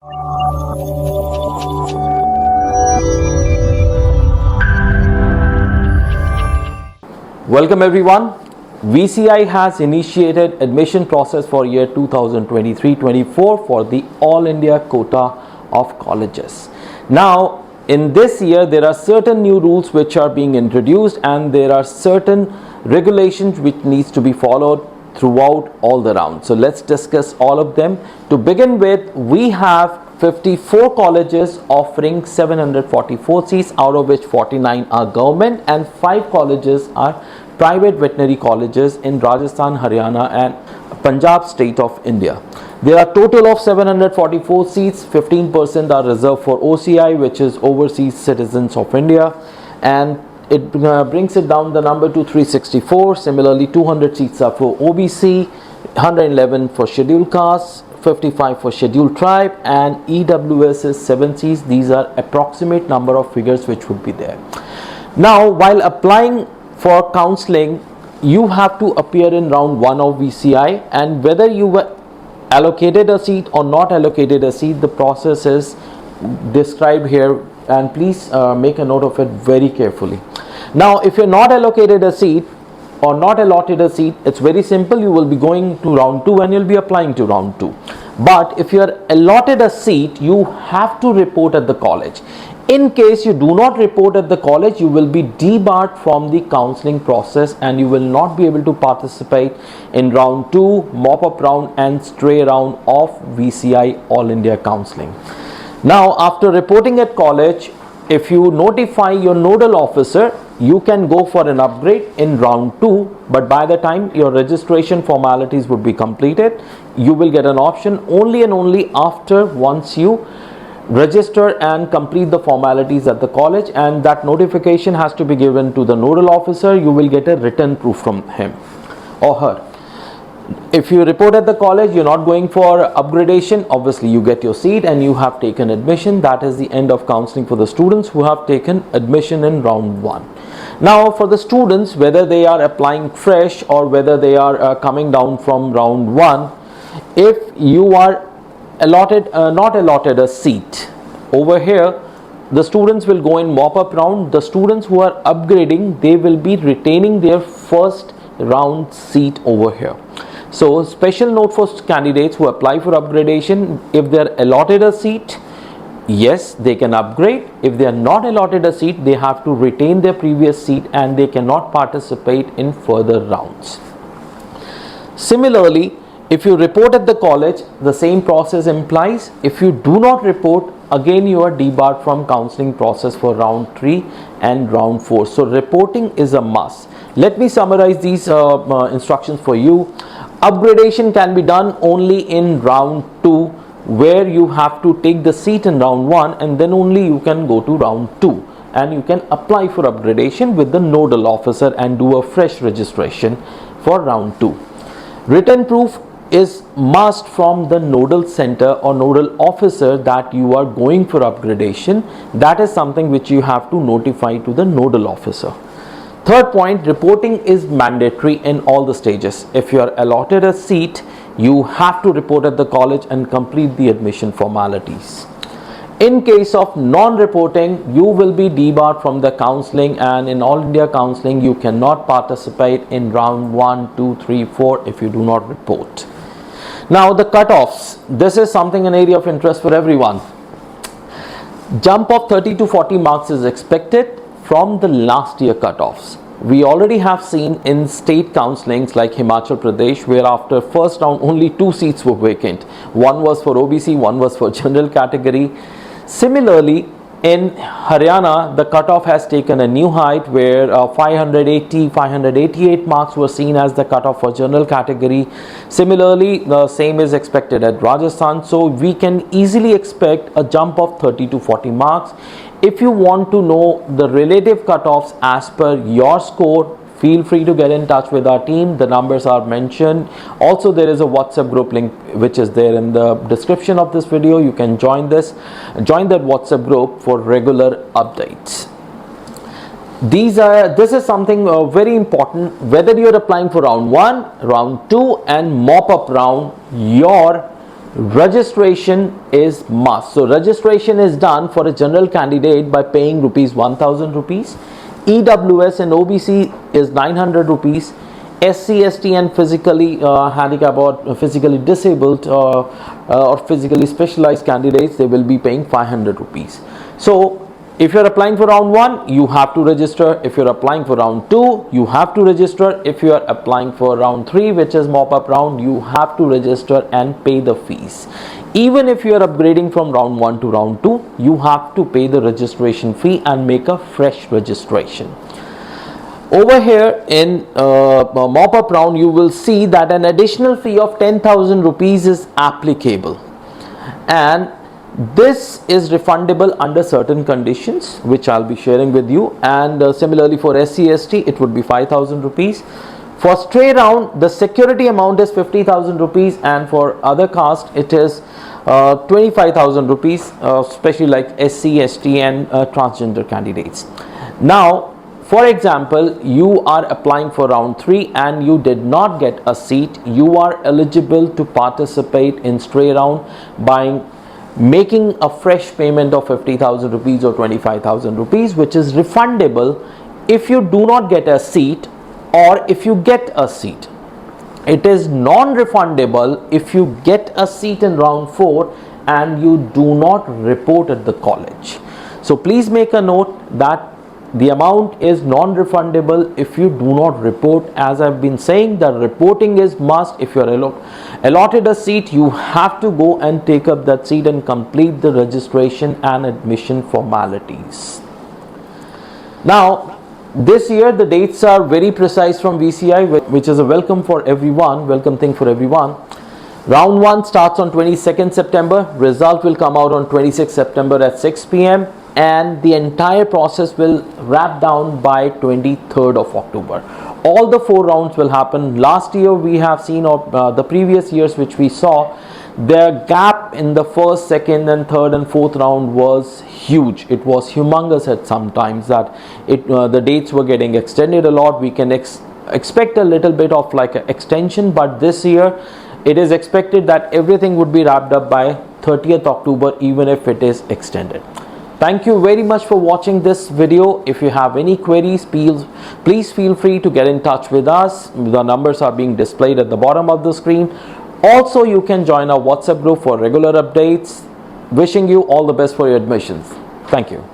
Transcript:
Welcome everyone. VCI has initiated admission process for year 2023-24 for the All India quota of colleges. Now, in this year, there are certain new rules which are being introduced, and there are certain regulations which needs to be followed throughout all the rounds. So let's discuss all of them. To begin with, we have 54 colleges offering 744 seats, out of which 49 are government and 5 colleges are private veterinary colleges in Rajasthan, Haryana and Punjab state of India. There are total of 744 seats. 15% are reserved for OCI, which is Overseas Citizens of India, and it brings it down the number to 364. Similarly, 200 seats are for OBC, 111 for scheduled castes, 55 for scheduled tribe, and EWS is 7 seats. These are approximate number of figures which would be there. Now, while applying for counseling, you have to appear in round 1 of VCI, and whether you were allocated a seat or not allocated a seat, the process is described here, and please make a note of it very carefully. Now, if you're not allocated a seat or not allotted a seat, it's very simple. You will be going to round 2 and you'll be applying to round 2. But if you're allotted a seat, you have to report at the college. In case you do not report at the college, you will be debarred from the counseling process and you will not be able to participate in round 2, mop-up round and stray round of VCI All India Counselling. Now, after reporting at college, if you notify your nodal officer, you can go for an upgrade in round 2, but by the time your registration formalities would be completed, you will get an option only and only after once you register and complete the formalities at the college, and that notification has to be given to the nodal officer. You will get a written proof from him or her. If you report at the college, you're not going for upgradation, obviously you get your seat and you have taken admission. That is the end of counseling for the students who have taken admission in round 1. Now, for the students, whether they are applying fresh or whether they are coming down from round 1, if you are not allotted a seat over here, the students will go in mop-up round. The students who are upgrading, they will be retaining their first round seat over here. So, special note for candidates who apply for upgradation: if they are allotted a seat, yes, they can upgrade. If they are not allotted a seat, they have to retain their previous seat and they cannot participate in further rounds. Similarly, if you report at the college, the same process implies. If you do not report, again you are debarred from counseling process for round 3 and round 4. So reporting is a must. Let me summarize these instructions for you. Upgradation can be done only in round 2, where you have to take the seat in round 1 and then only you can go to round 2 and you can apply for upgradation with the nodal officer and do a fresh registration for round 2. Written proof is must from the nodal center or nodal officer that you are going for upgradation. That is something which you have to notify to the nodal officer. Third point, reporting is mandatory in all the stages. If you are allotted a seat, you have to report at the college and complete the admission formalities. In case of non-reporting, you will be debarred from the counseling, and in All India Counselling, you cannot participate in round 1, 2, 3, 4 if you do not report. Now, the cutoffs. This is something an area of interest for everyone. Jump of 30 to 40 marks is expected from the last year cutoffs. We already have seen in state counselings like Himachal Pradesh, where after first round only 2 seats were vacant. One was for OBC, one was for general category. Similarly, in Haryana, the cutoff has taken a new height, where 588 marks were seen as the cutoff for general category. Similarly, the same is expected at Rajasthan. So we can easily expect a jump of 30 to 40 marks. If you want to know the relative cutoffs as per your score, feel free to get in touch with our team. The numbers are mentioned. Also, there is a WhatsApp group link which is there in the description of this video. You can join that WhatsApp group for regular updates. This is something very important. Whether you are applying for round 1, round 2 and mop-up round, your registration is must. So registration is done for a general candidate by paying rupees 1000 rupees. EWS and OBC is 900 rupees. SC, ST and physically handicapped or physically disabled or physically specialized candidates, they will be paying 500 rupees. So if you're applying for round 1, you have to register. If you're applying for round 2, you have to register. If you are applying for round 3, which is mop-up round, you have to register and pay the fees. Even if you are upgrading from round 1 to round 2, you have to pay the registration fee and make a fresh registration. Over here in mop-up round, you will see that an additional fee of 10,000 rupees is applicable, and this is refundable under certain conditions which I'll be sharing with you. And similarly for SC ST, it would be 5,000 rupees. For stray round, the security amount is 50,000 rupees, and for other caste it is 25,000 rupees, especially like SC ST and transgender candidates. Now for example, you are applying for round 3 and you did not get a seat, you are eligible to participate in stray round by making a fresh payment of 50,000 rupees or 25,000 rupees, which is refundable if you do not get a seat or if you get a seat. It is non-refundable if you get a seat in round 4 and you do not report at the college. So please make a note that the amount is non-refundable if you do not report. As I've been saying, the reporting is must. If you are allotted a seat, you have to go and take up that seat and complete the registration and admission formalities. Now this year the dates are very precise from VCI, which is a welcome thing for everyone. Round 1 starts on 22nd September. Result will come out on 26th September at 6 p.m. and the entire process will wrap down by 23rd of October. All the 4 rounds will happen. Last year we have seen, the previous years which we saw, the gap in the first, second and third and fourth round was huge. It was humongous at some times that the dates were getting extended a lot. We can expect a little bit of like an extension, but this year it is expected that everything would be wrapped up by 30th October, even if it is extended. Thank you very much for watching this video. If you have any queries, please feel free to get in touch with us. The numbers are being displayed at the bottom of the screen. Also, you can join our WhatsApp group for regular updates. Wishing you all the best for your admissions. Thank you.